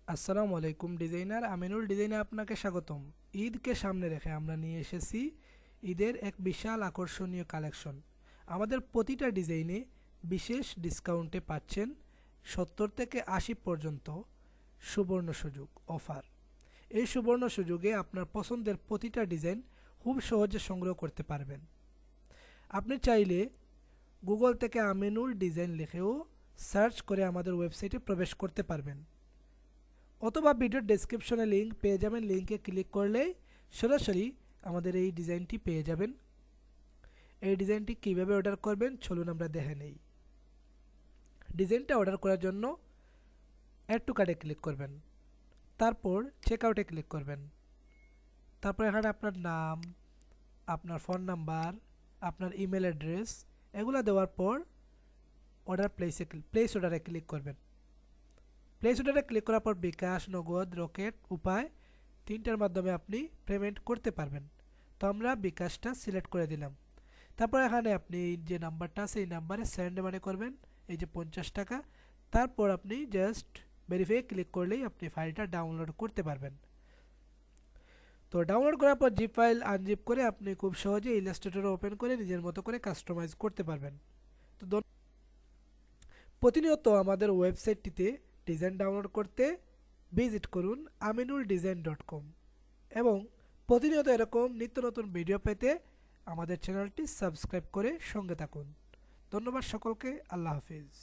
আসসালামু আলাইকুম ডিজাইনার আমিনুল ডিজাইনে আপনাকে স্বাগতম। ঈদকে সামনে রেখে আমরা নিয়ে এসেছি ঈদের এক বিশাল আকর্ষণীয় কালেকশন। আমাদের প্রতিটা ডিজাইনে বিশেষ ডিসকাউন্টে পাচ্ছেন 70 থেকে 80 পর্যন্ত সুবর্ণ সুযোগ অফার। এই সুবর্ণ সুযোগে আপনার পছন্দের প্রতিটা ডিজাইন খুব সহজে সংগ্রহ করতে পারবেন। আপনি চাইলে গুগল থেকে আমিনুল ডিজাইন লিখেও সার্চ করে আমাদের ওয়েবসাইটে প্রবেশ করতে পারবেন, অথবা ভিডিওর ডেসক্রিপশনে লিঙ্ক পেয়ে যাবেন। লিঙ্কে ক্লিক করলেই সরাসরি আমাদের এই ডিজাইনটি পেয়ে যাবেন। এই ডিজাইনটি কীভাবে অর্ডার করবেন চলুন আমরা দেখে নেই। ডিজাইনটা অর্ডার করার জন্য অ্যাড টু কার্টে ক্লিক করবেন, তারপর চেক আউটে ক্লিক করবেন। তারপর এখানে আপনার নাম, আপনার ফোন নাম্বার, আপনার ইমেল অ্যাড্রেস এগুলো দেওয়ার পর অর্ডার প্লেস অর্ডারে ক্লিক করবেন। প্লেস অর্ডারে ক্লিক করার পর বিকাশ, নগদ, রকেট উপায় তিনটার মাধ্যমে আপনি পেমেন্ট করতে পারবেন। তো আমরা বিকাশটা সিলেক্ট করে দিলাম। তারপর এখানে আপনি যে নাম্বারটা আছে এই নাম্বারে সেন্ড মানি করবেন, এই যে 50 টাকা। তারপর আপনি জাস্ট ভেরিফাই ক্লিক করলেই আপনি ফাইলটা ডাউনলোড করতে পারবেন। তো ডাউনলোড করার পর জিপ ফাইল আনজিপ করে আপনি খুব সহজে ইলাস্ট্রেটর ওপেন করে নিজের মতো করে কাস্টমাইজ করতে পারবেন। তো প্রতিনিয়ত আমাদের ওয়েবসাইটটিতে ডিজাইন ডাউনলোড করতে ভিজিট করুন aminuldesign.com এবং প্রতিনিয়ত এরকম নিত্য নতুন ভিডিও পেতে আমাদের চ্যানেলটি সাবস্ক্রাইব করে সঙ্গে থাকুন। ধন্যবাদ সকলকে। আল্লাহ হাফিজ।